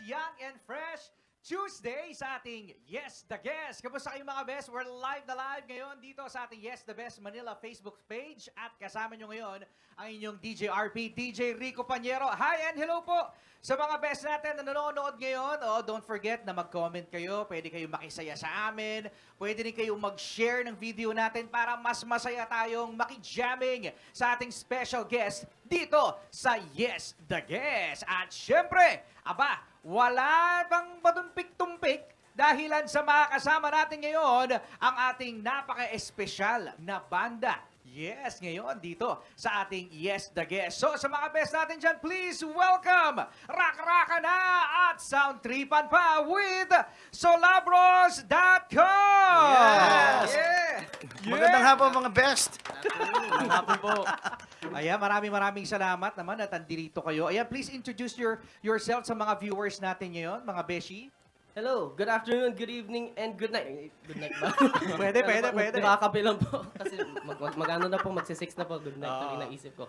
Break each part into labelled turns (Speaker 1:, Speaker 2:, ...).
Speaker 1: young and fresh Tuesday sa ating Yes the Guest. Kamusta kayo mga best? We're live na live ngayon dito sa ating Yes the Best Manila Facebook page at kasama nyo ngayon ang inyong DJ RP, DJ Rico Pañero. Hi and hello po sa mga best natin na nanonood ngayon. Oh, don't forget na mag-comment kayo. Pwede kayong makisaya sa amin. Pwede rin kayong mag-share ng video natin para mas masaya tayong makijamming sa ating special guest dito sa Yes the Guest. At syempre, wala bang matumpik-tumpik dahilan sa mga kasama natin ngayon ang ating napaka-espesyal na banda. Yes, ngayon dito sa ating Yes the Guest. So sa mga best natin dyan, please welcome Rak-Raka na at Sound Tripan pa with Solabros.com!
Speaker 2: Yes!
Speaker 1: Yeah!
Speaker 2: Magandang hapon mga best.
Speaker 1: Magandang hapon po. Ayan, maraming salamat naman at andito kayo. Ayan, please introduce yourself sa mga viewers natin ngayon, mga beshi.
Speaker 3: Hello, good afternoon, good evening, and good night. Good night ba?
Speaker 1: Pwede.
Speaker 3: Nakakape lang po. Kasi mag-ano na po, magsi-6 na po. Good night tuloy naisip ko.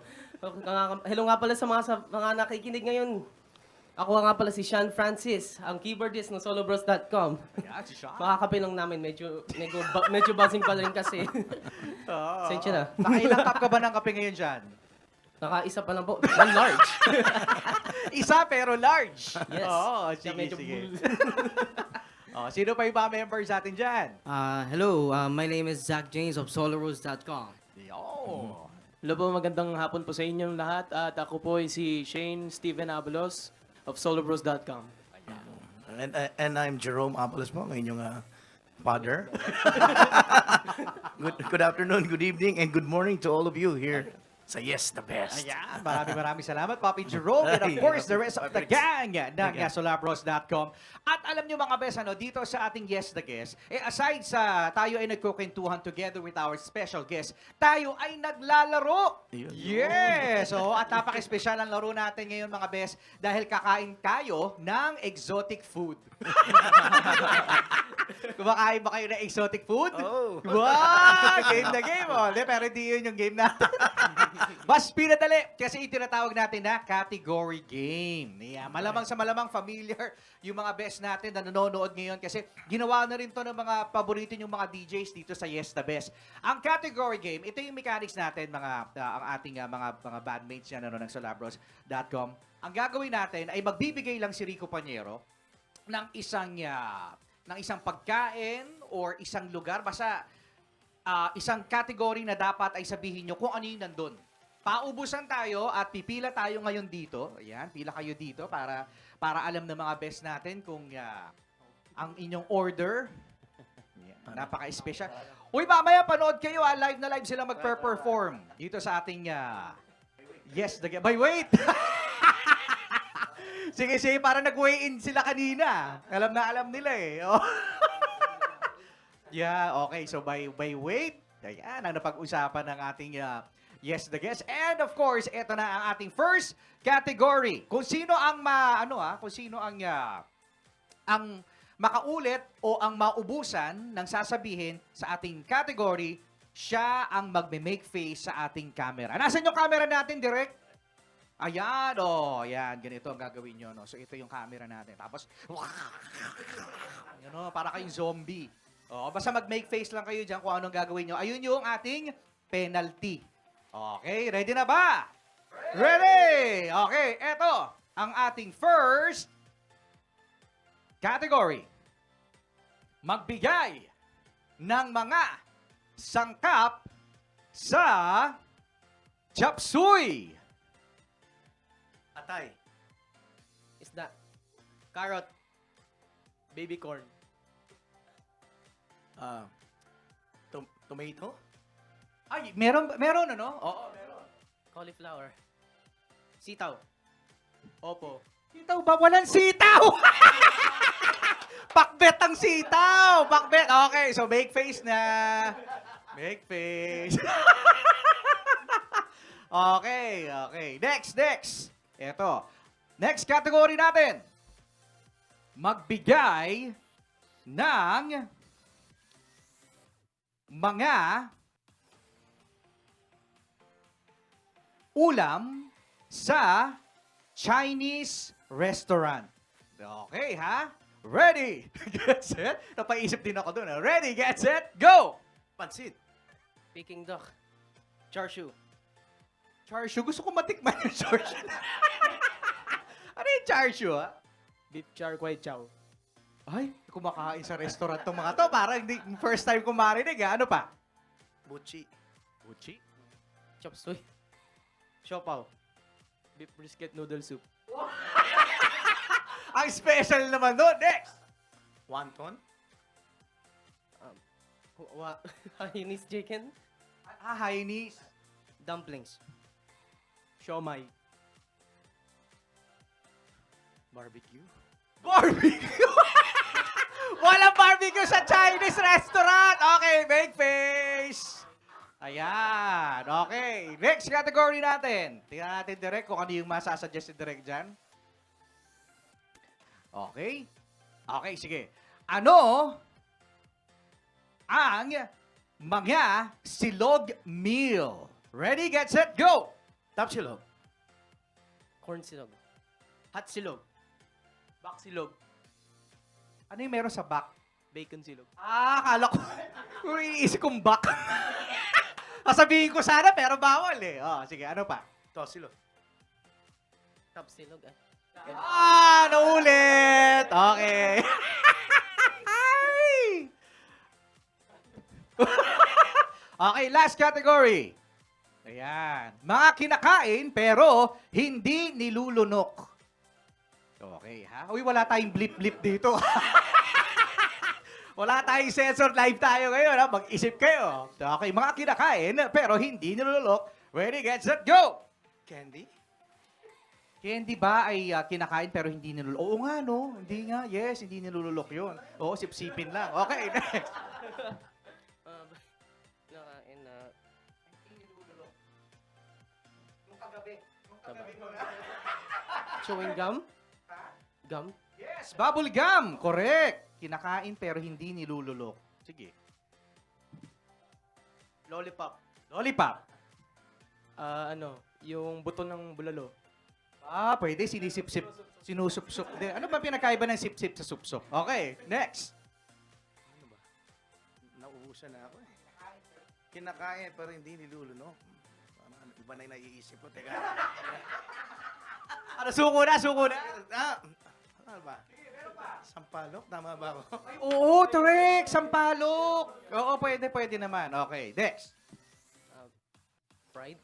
Speaker 3: Hello nga pala sa mga nakikinig ngayon. Ako nga pala si Sean Francis, ang keyboardist ng solobros.com.
Speaker 1: Ayan, si Sean.
Speaker 3: Makakape lang namin, medyo buzzing pa rin kasi. Sensya na.
Speaker 1: Nakailang cup ka ba ng kape ngayon dyan?
Speaker 3: Nakaisa pa lang po. One large.
Speaker 1: Isa pero large.
Speaker 3: Yes.
Speaker 1: Oo,
Speaker 3: Siya
Speaker 1: sige. Sino pa yung mga members natin dyan?
Speaker 4: Hello, my name is Zach James of SolarRose.com.
Speaker 1: Yo.
Speaker 5: Hello po, magandang hapon po sa inyong lahat. At ako po ay si Shane Steven Abalos of solobros.com.
Speaker 2: And I'm Jerome Apolos po, ang inyong father. Good afternoon, good evening, and good morning to all of you here sa Yes the Best.
Speaker 1: Ayan, maraming salamat, Papi Jerome, and of course, the rest of the gang ng Solabros.com. At alam nyo mga best, dito sa ating Yes the Guest, aside sa tayo ay nagkukwentuhan together with our special guest, tayo ay naglalaro.
Speaker 2: Yun.
Speaker 1: Yes! So, at napaka-espesyal ang laro natin ngayon mga best dahil kakain tayo ng exotic food. Kumakain ba kayo ng exotic food?
Speaker 2: Oh.
Speaker 1: Wow! Game na game, oh. Pero hindi yun yung game natin. Mas pinadali kasi itinatawag natin na category game. Yeah, malamang sa malamang familiar yung mga best natin na nanonood ngayon kasi ginawa na rin to ng mga paborito yung mga DJs dito sa Yes the Best. Ang category game, ito yung mechanics natin ang ating mga bandmates yan ng solabros.com. Ang gagawin natin ay magbibigay lang si Rico Pañero ng isang pagkain or isang lugar basta isang category na dapat ay sabihin nyo kung ano yung nandun. Paubusan tayo at pipila tayo ngayon dito. Ayan, pila kayo dito para alam ng mga best natin kung ang inyong order. Ayan, napaka-special. Uy, mamaya panood kayo. Live na live sila magpe-perform dito sa ating Yes the Guest. Wait! Sige, para nag-weigh in sila kanina. Alam nila eh. Oh. Yeah, okay. So by weight, ayan ang napag-usapan ng ating Yes the Guest. And of course, ito na ang ating first category. Kung sino ang ang makaulit o ang maubusan ng sasabihin sa ating category, siya ang magme-make face sa ating camera. Nasaan yung camera natin, direct? Ayan, ayan, ganito ang gagawin nyo, no? So, ito yung camera natin. Tapos, para kayong zombie. Basta mag-make face lang kayo dyan kung anong gagawin nyo. Ayun yung ating penalty. Okay, ready na ba? Ready! Okay, eto ang ating first category. Magbigay ng mga sangkap sa chapsuy.
Speaker 2: Atay.
Speaker 3: Isda. Carrot. Baby corn.
Speaker 2: Tomato?
Speaker 1: Ay, meron ano? Oo, meron.
Speaker 3: Cauliflower. Sitaw. Opo.
Speaker 1: Sitaw ba? Walang sitaw! Pakbet ang sitaw! Pakbet! Okay, so make face na. Make face. Okay. Next. Eto. Next category natin. Magbigay ng mga ulam sa Chinese restaurant. Okay, ha? Ready, get set. Napaisip din ako doon. Ready, get set, go!
Speaker 2: Pansit.
Speaker 3: Peking duck. Char siu.
Speaker 1: Char siu. Gusto ko matikman yung char siu. Ano yung char siu, ha?
Speaker 5: Beef char kway chow.
Speaker 1: Ay, kumakain sa restaurant tong mga to. Parang first time ko marinig, ha? Ano pa?
Speaker 2: Buchi.
Speaker 1: Uchi.
Speaker 3: Chop suey. Siopaw.
Speaker 5: Beef brisket noodle soup.
Speaker 1: Ang special naman doon. Next!
Speaker 2: Wonton.
Speaker 3: Hainese chicken.
Speaker 1: Hainese.
Speaker 3: Dumplings.
Speaker 5: Siomai.
Speaker 2: Barbecue.
Speaker 1: Barbecue! Walang barbecue sa Chinese restaurant! Okay, big face! Ayan, okay. Next category natin. Tingnan natin direct kung ano yung masasuggest ni direct dyan. Okay. Okay, sige. Ano ang mga silog meal? Ready, get set, go!
Speaker 2: Tapsilog.
Speaker 3: Corn silog.
Speaker 5: Hot silog. Bak silog.
Speaker 1: Ano yung meron sa back?
Speaker 5: Bacon silog.
Speaker 1: Akala ko. Kung iniisip kong back. Sasabihin ko sana, pero bawal eh. Oh, sige, ano pa?
Speaker 2: Tosilo.
Speaker 3: Top silog.
Speaker 1: Naulit! Okay. Ay! Okay, last category. Ayan. Mga kinakain, pero hindi nilulunok. Okay, ha? Uy, wala tayong blip-blip dito. Wala tayong sensor, live tayo ngayon, ha? Mag-isip kayo. Okay, mga kinakain, pero hindi nilulunok. Ready, get, set, go!
Speaker 2: Candy.
Speaker 1: Candy ba ay kinakain pero hindi nilulok? Oo nga, no? Hindi nga. Yes, hindi nilululok yun. Oo, sipsipin lang. Okay, next.
Speaker 3: Nakain na...
Speaker 1: Nung kagabi.
Speaker 3: Chewing gum? Gum?
Speaker 1: Yes, bubble gum. Correct. Kinakain pero hindi nilululok. Sige.
Speaker 5: Lollipop.
Speaker 1: Lollipop.
Speaker 5: Yung buto ng bulalo.
Speaker 1: Pwede. Sinisip-sip. Sinusupsup din. Ano ba pinakaiba ng sip-sip sa supsup? Okay, next.
Speaker 2: Ano ba? Nauubusan na ako eh. Kinakain pero hindi nilulunok. Parang iba na yung naiisip ko. Teka.
Speaker 1: Ano, suko na, suko na.
Speaker 2: Ano ba? Sampalok? Tama ba ako?
Speaker 1: Oo, Trek. Sampalok. Oo, pwede naman. Okay, next.
Speaker 3: Fried?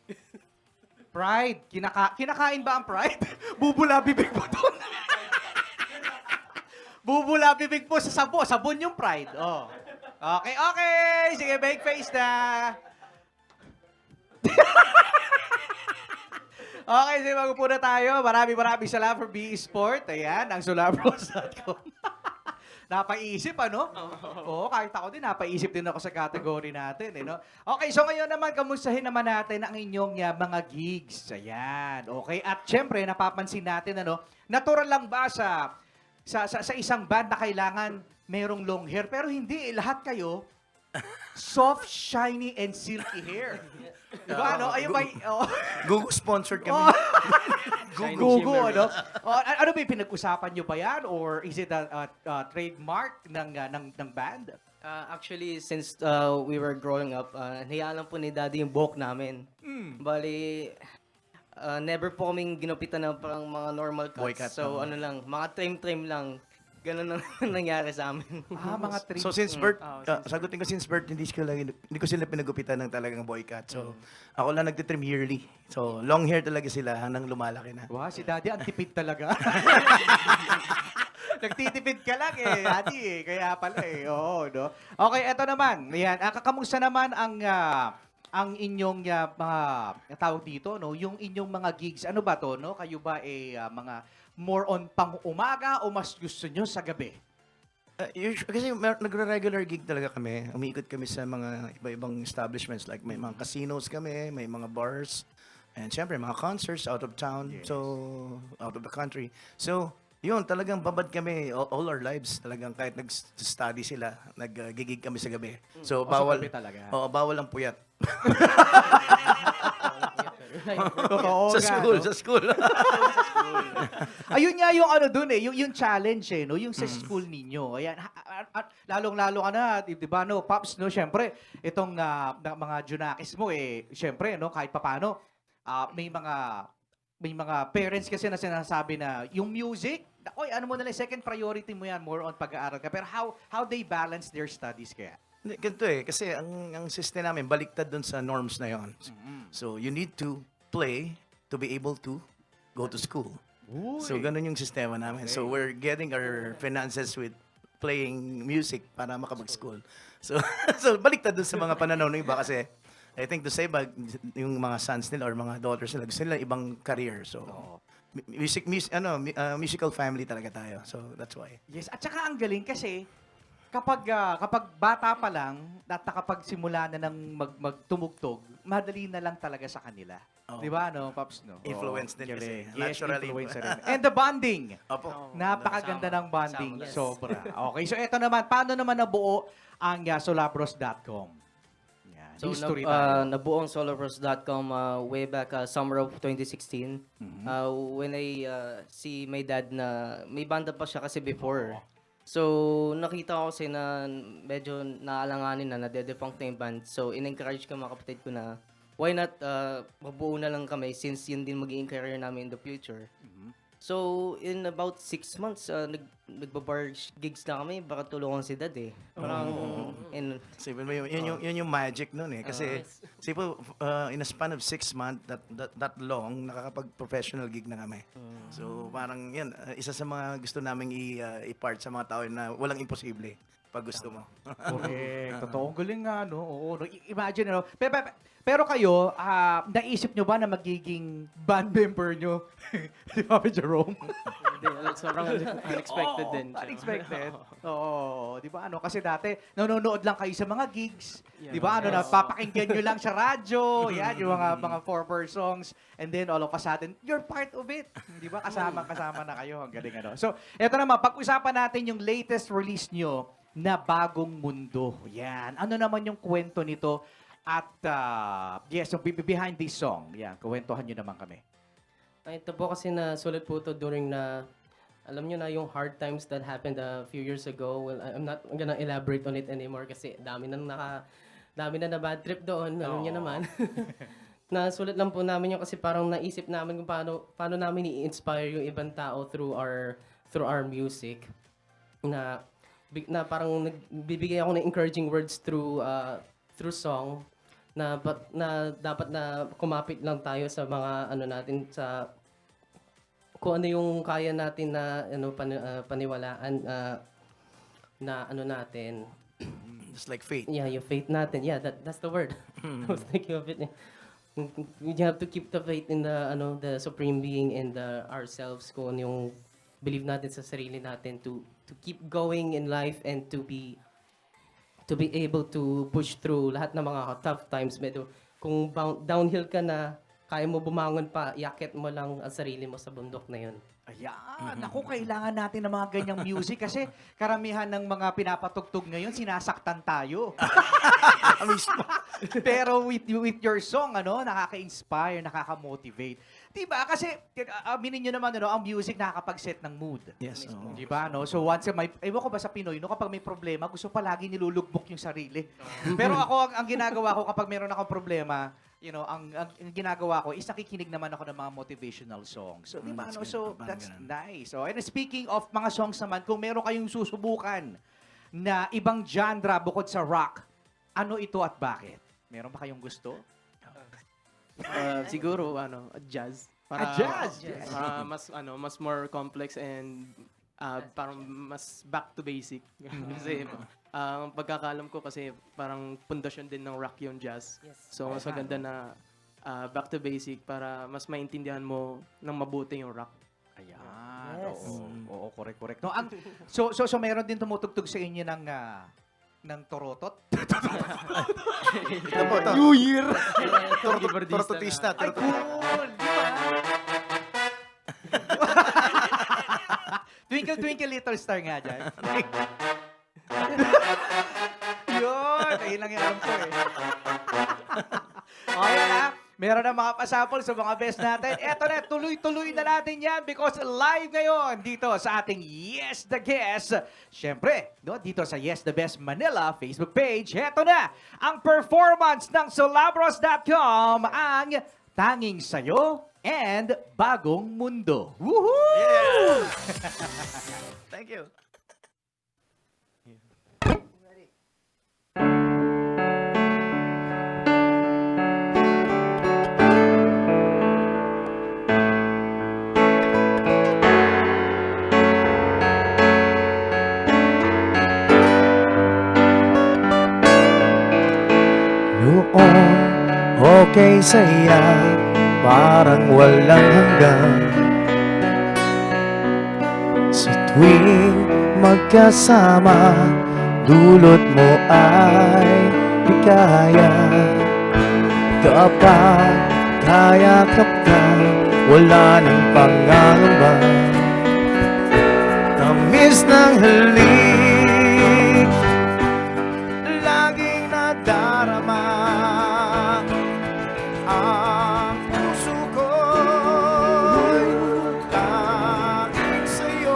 Speaker 1: Pride. Kinakain ba ang pride? Bubula bibig mo doon. Bubula bibig po sa sabon. Sabon yung pride. Oh. Okay, okay. Sige, bake face na. Okay, sige, mag-upo na tayo. Maraming salamat for BE Sport. Ayan, ang solarbros.com. Napaisip, ano? Oo, kahit ako din, napaisip din ako sa category natin. Eh, no? Okay, so ngayon naman, kamustahin naman natin ang inyong mga gigs. Ayan, okay. At syempre, napapansin natin, ano, natural lang ba sa isang band na kailangan merong long hair? Pero hindi, lahat kayo, soft, shiny, and silky hair. Diba, ano? Ayun ba? Oh.
Speaker 2: Google sponsored kami.
Speaker 1: Gugu, ano? Ano ba yung pinag-usapan nyo ba yan? Or is it a trademark ng band?
Speaker 4: Actually, since we were growing up, niyaan lang po ni Daddy yung buhok namin. Bali, never po kaming ginupitan ng parang mga normal cuts.
Speaker 2: Boycott
Speaker 4: So,
Speaker 2: naman.
Speaker 4: ano lang, mga trim-trim lang. Ganun ang nangyari sa amin.
Speaker 1: Mga three.
Speaker 2: So since birth, sagutin ko since birth, hindi ko sila pinagupitan ng talagang boycott. So ako lang nagtitrim yearly. So long hair talaga sila hanggang lumalaki na.
Speaker 1: Wow, si Daddy ang tipid talaga. Nagtitipid ka lang eh, Daddy eh. Kaya pala eh. Oo, no? Okay, eto naman. Ayan, kamusta naman ang inyong mga tawag dito, no? Yung inyong mga gigs, ano ba to, no? Kayo ba mga more on pang-umaga o mas gusto nyo sa gabi?
Speaker 2: Kasi nagre-regular gig talaga kami. Umiikot kami sa mga iba-ibang establishments. Like may mga casinos kami, may mga bars. And syempre, mga concerts out of town.
Speaker 1: Yes.
Speaker 2: So, out of the country. So, yun, talagang babad kami all our lives. Talagang kahit nag-study sila, nag-gig kami sa gabi. So,
Speaker 1: sa
Speaker 2: bawal.
Speaker 1: gabi talaga.
Speaker 2: Oo, bawal ang puyat.
Speaker 1: Totoo
Speaker 2: sa
Speaker 1: nga,
Speaker 2: school,
Speaker 1: no?
Speaker 2: sa school.
Speaker 1: ayun nga yung ano dun yung challenge no, yung sa school ninyo. Ayan, at lalong-lalo ka na, di ba no, Pops, no, syempre, itong mga Junakis mo syempre, no, kahit papano, may mga parents kasi na sinasabi na yung music, oy, ano mo na lang, second priority mo yan, more on pag-aaral ka. Pero how they balance their studies kaya?
Speaker 2: Hindi, ganito kasi ang system namin, baliktad dun sa norms na yon. So, you need to play to be able to go to school. So, ganun yung sistema namin. So, we're getting our finances with playing music para makapag-school. So, so baliktad dun sa mga pananaw ng iba kasi I think sa iba, yung mga sons nila or mga daughters nila, gusto nila ibang career. So, musical family talaga tayo. So, that's why.
Speaker 1: Yes, at saka ang galing kasi kapag bata pa lang at nakapagsimula na ng magtumugtog, madali na lang talaga sa kanila.
Speaker 2: Oo.
Speaker 1: Di ba, no, Pops, no?
Speaker 2: Influence din
Speaker 1: galing.
Speaker 2: kasi.
Speaker 1: Yes,
Speaker 2: Naturally.
Speaker 1: influence rin. And the bonding.
Speaker 2: Opo.
Speaker 1: Napakaganda ng bonding.
Speaker 3: Yes.
Speaker 1: Sobra. Okay, so eto naman, paano naman nabuo ang solabros.com? Yan, history tayo.
Speaker 4: Nabuo ang solopros.com way back summer of 2016. When I see my dad na may banda pa siya kasi before. So, nakita ko kasi na medyo naalanganin na, nade-defunct na yung band. So, in-encourage ko mga kapatid ko na why not mabuo na lang kami since yun din magiging career namin in the future. So, in about 6 months, nagbabar gigs na kami. Baka tulungan si dad Parang,
Speaker 2: Sipin mo, yun yung magic nun Kasi, sipo, in a span of 6 months, that long, nakakapag-professional gig na kami. So, parang yan, isa sa mga gusto naming i-part sa mga tao na walang imposible pag gusto mo.
Speaker 1: Correct. Totoo. Ang galing nga, no? Oo. No? Imagine, no? Pero kayo, naisip nyo ba na magiging band member nyo si Papa Jerome?
Speaker 5: Hindi, sobrang unexpected din. siya.
Speaker 1: Unexpected. Oo. Di ba ano? Kasi dati, nanonood lang kayo sa mga gigs.
Speaker 5: Yeah.
Speaker 1: Di ba ano? Napapakinggan nyo lang sa radyo. Yan, yung mga four-verse songs. And then all of a sudden, you're part of it. Di ba? Kasama na kayo. Ang galing ano. So, eto naman, pag-usapan natin yung latest release nyo na Bagong Mundo. Yan. Ano naman yung kwento nito? At, yes, so behind this song. Yan, kuwentuhan nyo naman kami.
Speaker 3: Ito po kasi na sulat po ito during na, alam nyo na yung hard times that happened a few years ago. Well, I'm not gonna elaborate on it anymore kasi dami na bad trip doon. Alam nyo naman. Nasulat lang po namin yun kasi parang naisip namin kung paano namin i-inspire yung ibang tao through our music. Na parang nagbibigay ako ng encouraging words through song na dapat na kumapit lang tayo sa mga ano natin sa kung ano yung kaya natin na paniwalaan na ano natin.
Speaker 2: Just like faith.
Speaker 3: Yeah, yung faith natin. Yeah, that's the word. I was thinking of it. We have to keep the faith in the supreme being and ourselves kung ano yung believe natin sa sarili natin to keep going in life and to be able to push through lahat ng mga tough times. Kung downhill ka na, kaya mo bumangon pa, yakit mo lang ang sarili mo sa bundok na yun.
Speaker 1: Ayan. Naku, kailangan natin ng mga ganyang music kasi karamihan ng mga pinapatugtog ngayon, sinasaktan tayo. Pero with your song, nakaka-inspire, nakaka-motivate. Diba? Kasi, aminin nyo naman, ang music nakakapag-set ng mood.
Speaker 2: Yes. oo.
Speaker 1: Diba, no? So, once ewan ko ba sa Pinoy, kapag may problema, gusto palagi nilulugbok yung sarili. Pero ako, ang ginagawa ko kapag meron akong problema, ang ginagawa ko is nakikinig naman ako ng mga motivational songs. So, diba,
Speaker 2: That's
Speaker 1: no?
Speaker 2: good.
Speaker 1: So,
Speaker 2: Parang
Speaker 1: that's
Speaker 2: ganun.
Speaker 1: nice. So, and speaking of mga songs naman, kung meron kayong susubukan na ibang genre bukod sa rock, ano ito at bakit? Meron ba kayong gusto?
Speaker 5: Siguro jazz.
Speaker 1: Jazz! Yes.
Speaker 5: Mas more complex and parang mas back to basic. Kasi ang pagkakalam ko kasi parang pundasyon din ng rock yung jazz.
Speaker 3: Yes.
Speaker 5: So mas maganda na back to basic para mas maintindihan mo ng mabuti yung rock.
Speaker 1: Ayan.
Speaker 3: Yes.
Speaker 1: Oo, correct. No, so meron din tumutugtog sa inyo ng torotot?
Speaker 2: Ito po, ito.
Speaker 1: New Year!
Speaker 2: Tortotista.
Speaker 1: Ay, cool! Di ba? Twinkle, twinkle, little star nga dyan. Yun! Ayun lang yung alam ko eh. O, yan ha. Meron na mga pasample sa mga best natin. Eto na, tuloy-tuloy na natin yan because live ngayon dito sa ating Yes the Guest. Siyempre, no, dito sa Yes the Best Manila Facebook page. Eto na, ang performance ng Solabros.com, ang Tanging Sayo and Bagong Mundo. Woohoo!
Speaker 2: Thank you.
Speaker 6: Noon, okay saya, parang walang hanggan. Sa tuwing magkasama, dulot mo ay bigaya. Kapag kayakap ka, wala nang pangangamba. Tamis ng halik, laging nadarama. Ang puso ko'y tanging sa'yo,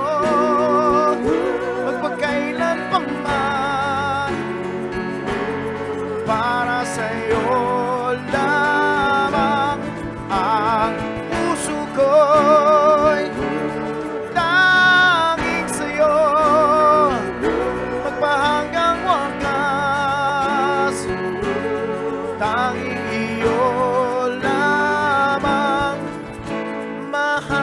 Speaker 6: magpagkailan pa man. Para sa'yo lamang ang puso ko'y tanging sa'yo, magpahanggang wakas. Tanging iyo lamang mahal.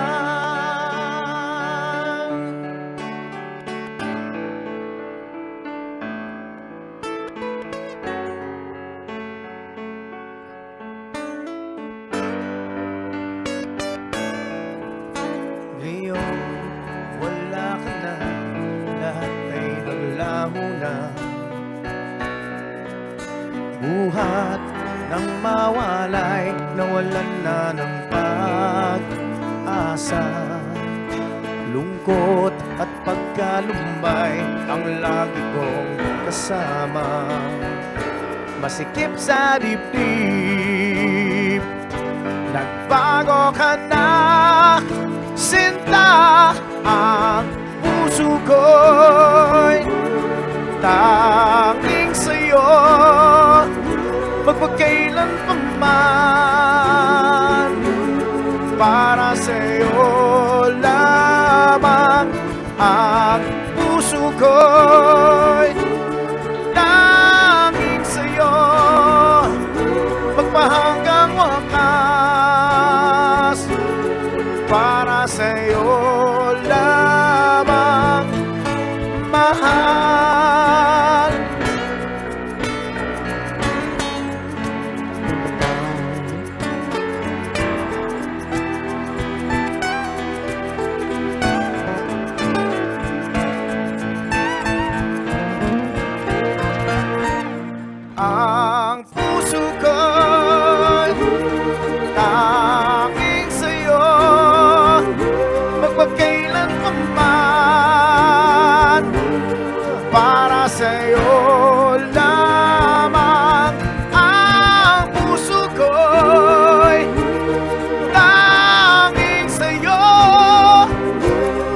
Speaker 6: Ngayon, wala ka na, lahat ay naglaho na. Buhat ng mawalay, nawalan na ng pag-asa. Lungkot at pagkalumbay ang lagi kong kasama. Masikip sa dibdib, nagbago ka na, sinta. Ang puso ko'y tanging sa'yo, magpagkailan pa man. Para sa'yo lamang ang puso ko'y tanging sa'yo, magpahanggang wakas. Para sa'yo lamang mahal. Ang puso ko'y tanging sa'yo, magpagkailan pa man. Para sa'yo lamang ang puso ko'y tanging sa'yo,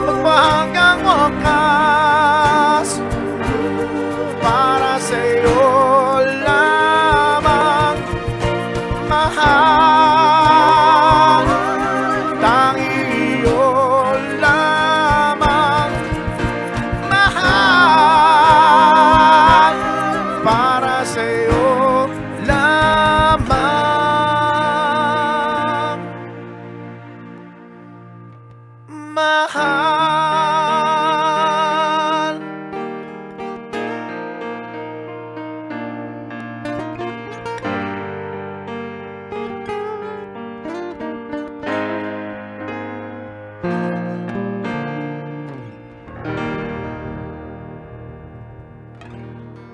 Speaker 6: magpahanggang wakas. Para sa'yo lamang mahal. Tanging iyo lamang mahal. Para sa'yo lamang mahal.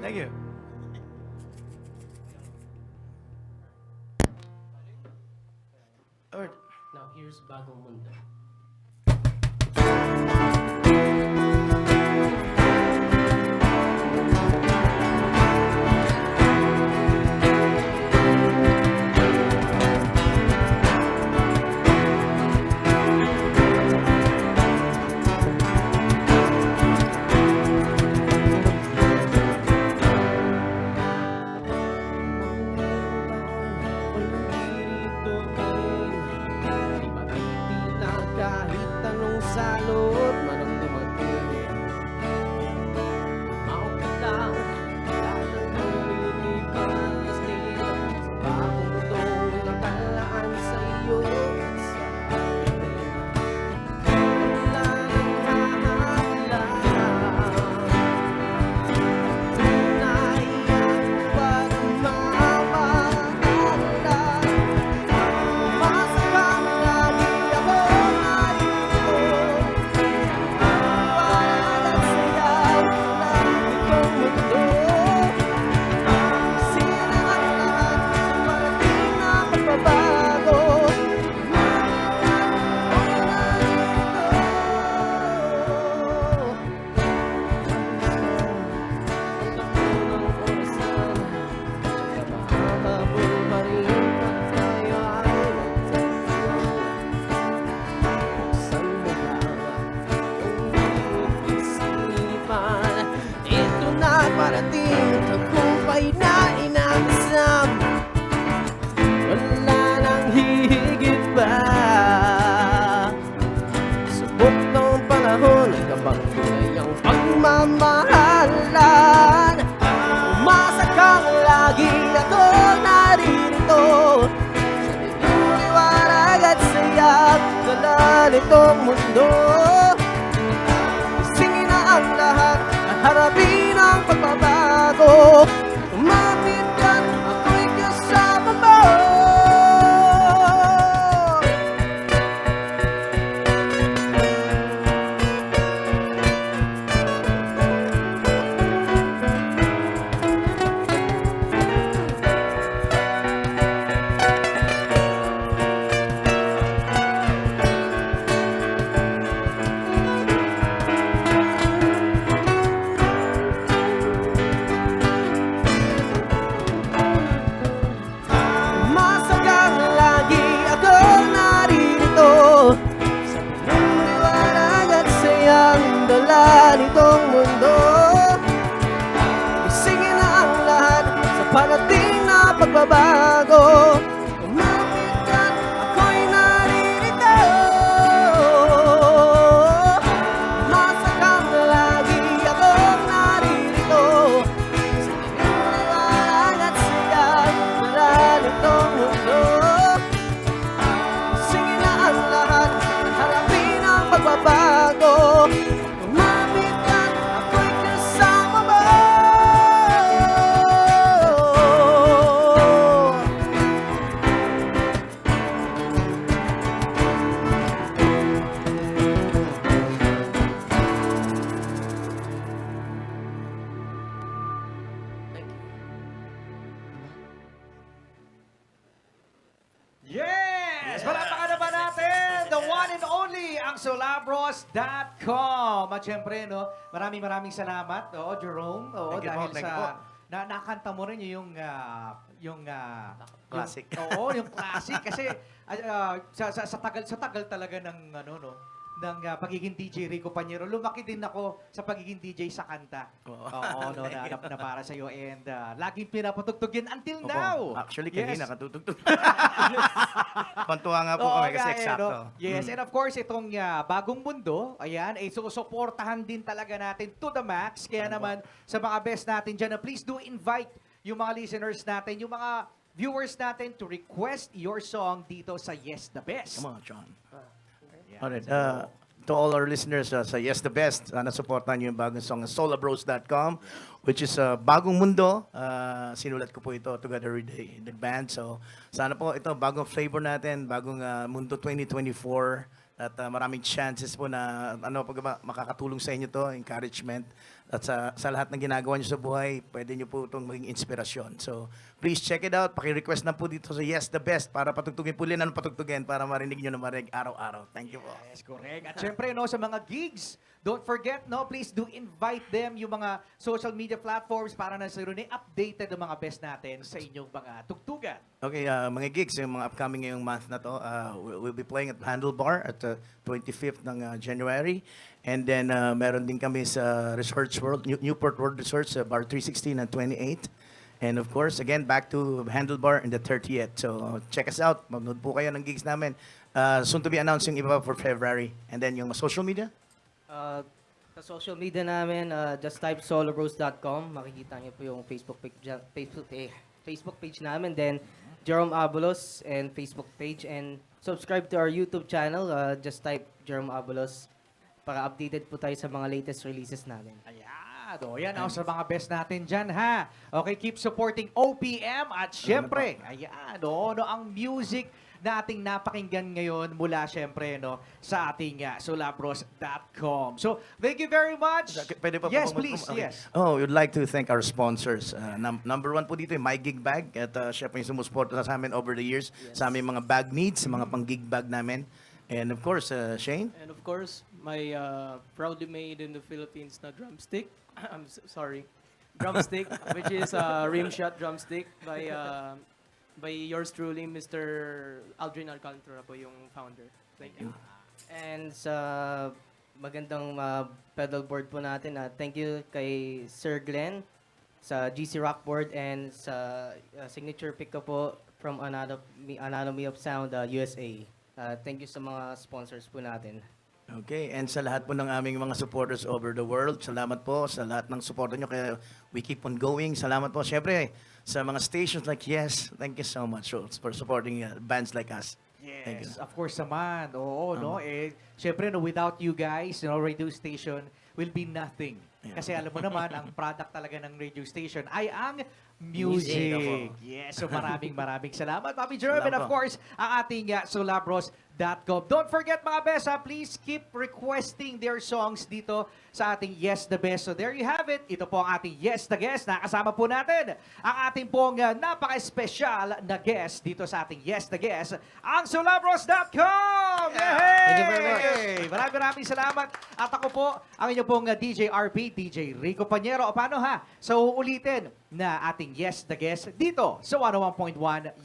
Speaker 6: Thank you. Alright.
Speaker 3: Now, here's Bagong Mundo. nitong mundo. Singin na ang lahat at harapin ang pagbabago. Umapit ka't ako'y kasama mo. Masagang lagi akong naririto sa liwanag at sayang dala nitong mundo. Isingin na ang lahat sa parating na pagbabago. Umapit ka't ako'y naririto. Masagang lagi akong naririto sa liwanag at sayang dala nitong mundo. Singin na ang lahat at harapin ang pagbabago. Umapit ka't ako'y kasama mo.
Speaker 1: Yes! Palakpakan naman natin! The one and only, ang solabros.com. At syempre, no, maraming salamat, Jerome.
Speaker 2: Thank you
Speaker 1: Dahil
Speaker 2: po, thank you
Speaker 1: sa
Speaker 2: po.
Speaker 1: nakanta mo rin yung
Speaker 2: Classic.
Speaker 1: Yung classic kasi sa tagal talaga ng pagiging DJ Rico Pañero. Lumaki din ako sa pagiging DJ sa kanta.
Speaker 2: Oo.
Speaker 1: Na para sa iyo and laging pinapatugtog yun until
Speaker 2: Opo.
Speaker 1: now.
Speaker 2: Actually,
Speaker 1: Yes.
Speaker 2: kanina katutugtog. Pantuwa nga po
Speaker 1: Oo
Speaker 2: kami kasi
Speaker 1: nga,
Speaker 2: eksakto.
Speaker 1: Yes, and of course, itong bagong mundo, ayan, susuportahan din talaga natin to the max. Kaya naman, sa mga best natin dyan, please do invite yung mga listeners natin, yung mga viewers natin to request your song dito sa Yes the Best.
Speaker 2: Come on, John.
Speaker 1: Ayan.
Speaker 2: Alright, to all our listeners sa Yes the Best, nasuportahan niyo yung bagong song solabros.com, which is Bagong Mundo. Sinulat ko po ito together with the band. So, sana po ito, bagong flavor natin, bagong mundo 2024. At maraming chances po na makakatulong sa inyo to, encouragement. At sa lahat ng ginagawa niyo sa buhay, pwede niyo po itong maging inspirasyon. So, please check it out. Paki-request na po dito sa Yes the Best para patugtugin po anong patugtugin para marinig niyo na marinig araw-araw. Thank you po.
Speaker 1: Yes, correct. At syempre, no, sa mga gigs, don't forget, no, please do invite them, yung mga social media platforms para na siro na updated ang mga best natin sa inyong mga tugtugan.
Speaker 2: Okay, mga gigs, yung mga upcoming ngayong month na to, we'll be playing at Handlebar at 25th ng January. And then, meron din kami sa Resorts World, Newport World Resorts, Bar 316 and 28. And of course, again, back to Handlebar in the 30th. So, check us out. Manood po kayo ng gigs namin. Soon to be announced yung iba for February. And then, yung social media?
Speaker 4: Sa social media namin, just type solobros.com. Makikita niyo po yung Facebook page namin. Then, Jerome Abulos and Facebook page. And subscribe to our YouTube channel. Just type Jerome Abulos para updated po tayo sa mga latest releases namin.
Speaker 1: Ayan, yan ako sa mga best natin dyan, ha? Okay, keep supporting OPM at syempre, ayan, ang music na ating napakinggan ngayon mula syempre sa ating solabros.com. So, thank you very much.
Speaker 2: Pwede pa
Speaker 1: Yes,
Speaker 2: po
Speaker 1: please.
Speaker 2: okay.
Speaker 1: Yes.
Speaker 2: Oh, we'd like to thank our sponsors. Number one po dito yung My Gig Bag. At siya po yung sumusuporta sa amin over the years sa aming mga bag needs, sa mga pang-gig bag namin. And of course, Shane.
Speaker 5: And of course, my proudly made in the Philippines na drumstick. Sorry. Drumstick, which is a rimshot drumstick by yours truly, Mr. Aldrin Alcantara po yung founder. Thank you.
Speaker 4: And sa magandang pedal board po natin, thank you kay Sir Glenn sa GC Rockboard and sa signature pick ko po from Anatomy of Sound USA. Thank you sa mga sponsors po natin.
Speaker 2: Okay, and sa lahat po ng aming mga supporters over the world, salamat po sa lahat ng suporta nyo. Kaya we keep on going. Salamat po. Siyempre, sa mga stations like Yes, thank you so much for supporting bands like us. Thank
Speaker 1: Yes,
Speaker 2: you.
Speaker 1: of course naman. Oo, no? Syempre, no, without you guys, radio station will be nothing.
Speaker 2: Yeah.
Speaker 1: Kasi alam mo naman, ang product talaga ng radio station ay ang
Speaker 4: Music.
Speaker 1: music. Yes, so maraming salamat, Papi Jerome. And of
Speaker 2: Salamat po.
Speaker 1: course, ang ating solabros.com. Don't forget mga best, please keep requesting their songs dito sa ating Yes the Best. So there you have it. Ito po ang ating Yes the Guest. Nakasama po natin ang ating pong napaka-special na guest dito sa ating Yes the Guest, ang solabros.com!
Speaker 4: Thank you very much.
Speaker 1: Maraming salamat. At ako po, ang inyong pong DJ RP, DJ Rico Pañero. O paano ha? So ulitin na ating Yes the Guest dito sa 101.1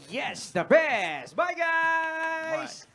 Speaker 1: Yes the Best. Bye guys!